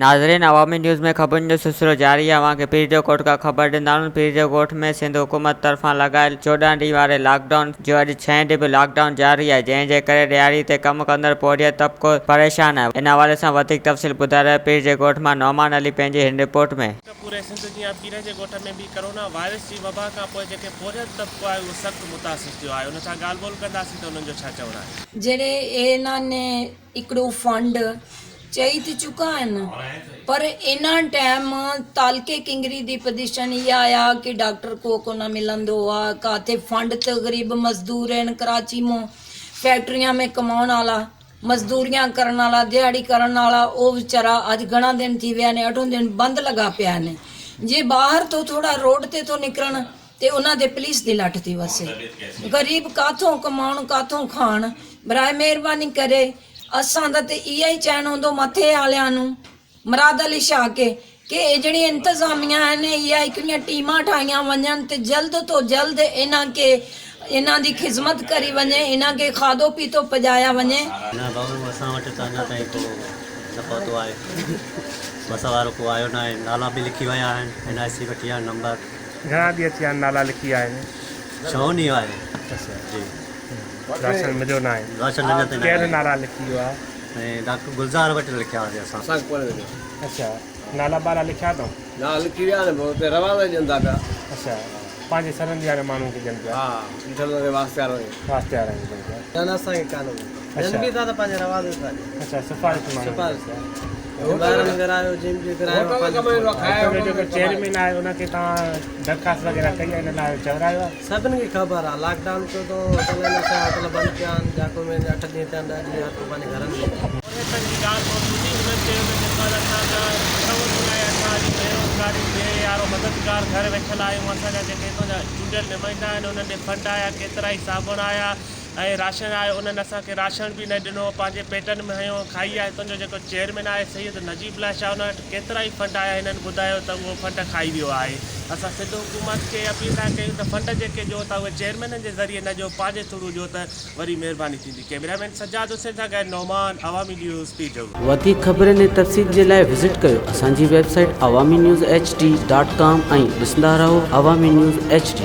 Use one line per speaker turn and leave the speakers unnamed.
नाज़रीन, अवामी न्यूज़ में ख़बरुनि जो सिलसिलो जारी आहे। अव्हांखे पीरजोकोट खां ख़बर ॾींदाऊं। पीरजोकोट में सिंध हुकूमत तरफ़ां लॻायल 14 ॾींहं वारे लॉकडाउन जो अॼु 6 ॾींहं बि लॉकडाउन जारी आहे, जंहिं जे करे ॾियारी ते कमु कंदड़ पोरियत तबिको परेशान आहे। इन हवाले सां वधीक तफ़सील ॿुधाए रहिया पीरजोकोट मां नौमान अली पंहिंजी हिन रिपोर्ट में।
पूरे सिंध जी पीरजोकोट में भी कोरोना वायरस जी वबा खां पोइ जेके पोरियत तबिको आहे उहो सख़्तु मुतासिर थियो आहे। उन सां ॻाल्हि ॿोल कंदासीं त उन्हनि जो छा चवणु आहे।
ਜਿਹੜੇ ਇਹਨਾਂ ਨੇ ਇਕੜੋ ਫੰਡ ਚਾਹੀ ਤੇ ਚੁੱਕਾ ਹਨ, पर इना टाइम तालके किंगरी दी पोजीशन ये आया कि डॉक्टर को ना मिलंदो आ। काथे फंड ते गरीब मजदूर हैं कराची में फैक्ट्रियां में कमाउण वाला मजदूरियां करन वाला दिहाड़ी करन वाला वो बेचारा अज घणा दिन थी विया ने 8 दिन बंद लगा पिया ने। जे बाहर तो थोड़ा रोड ते तो निकलन ते उन्हां दे पुलिस दी लठ थी वसे। गरीब काथों कमाउण काथों खाण। बराए मेहरबानी करे असां दा ते इहा ही चैन होंदो मथे वालियां नूं मुराद अली शाह के कि जिहड़ी इंतजामिया ने इहा इकड़ियां टीमां ठाहियां वञनि ते जल्द तो जल्द इन्हां के इन्हां दी खिदमत करी वञे, इन्हां के खाधो पीतो पजाया वञे।
ना बाबू असां वटि त अञा ताईं को न पहुतो आहे। बस वारो को आयो न आहे। नाला बि लिखी विया आहिनि, NIC वठी आहे नंबर।
घणा ॾींहं थिया आहिनि नाला लिखी आहिनि?
6 ॾींहं आहे।
अच्छा
जी,
राशन मिलियो न आहे?
राशन अञा ताईं
केरु नाला लिखी वियो आहे?
ऐं डॉक्टर गुलज़ार वटि लिखिया हुआसीं असां।
अच्छा, नाला बाला लिखिया अथऊं?
ना लिखी विया आहिनि, पोइ हुते रवाना ॾियनि था पिया।
अच्छा, पंहिंजे सरहंदी वारे माण्हू खे ॾियनि पिया?
हा, ॾिठल वास्ते वारो
वास्ते वारनि खे ॾियनि पिया।
न असांखे कान
अच्छा
बि था त पंहिंजे रवाज
अच्छा, सिफारिश माण्हू
ॿाहिरि नगर आयो जिम जे करायो
जेको चेयरमैन आहे उनखे तव्हां दरख़्वास्त वग़ैरह कई आहे, इन लाइ चवरायो आहे?
सभिनी खे ख़बर आहे लॉकडाउन कयो तो होटल बंदि कया आहिनि। जाको में 8 ॾींहं थिया आहिनि, 10 ॾींहं हर को पंहिंजे घरनि में।
पोरियतनि जी ॻाल्हि मौजूदी हुननि चयो त जेका असांजी बेरोज़गारी जे यारो मददगार घर वेठल आहियूं। असांजा जेके हितां जा चूंडियल नुमाइंदा आहिनि उन्हनि ॾे फंड आया, केतिरा ई साबुण आया ऐं राशन आयो। उन्हनि असांखे राशन बि न ॾिनो, पंहिंजे पेटनि में हयो खाई आहे। हितां जो जेको चेयरमैन आहे सैयद नजीब अलाह शाह, उन वटि केतिरा ई फंड आया, हिननि ॿुधायो त उहो फंड खाई वियो आहे। असां सिंध हुकूमत खे अपील था कयूं त फंड जेके ॾियो था उहे चेयरमैननि जे ज़रिए न ॾियो, पंहिंजे थ्रू ॾियो त वरी महिरबानी थींदी। कैमरामैन सजाद हुसैन सां गॾु नौमान, अवामी न्यूज़ पीरजोकोट।
वधीक ख़बरुनि ऐं तफ़सील जे लाइ विज़िट कयो असांजी वेबसाइट awamiNewsHD.com ऐं ॾिसंदा रहो अवामी न्यूज़ HD।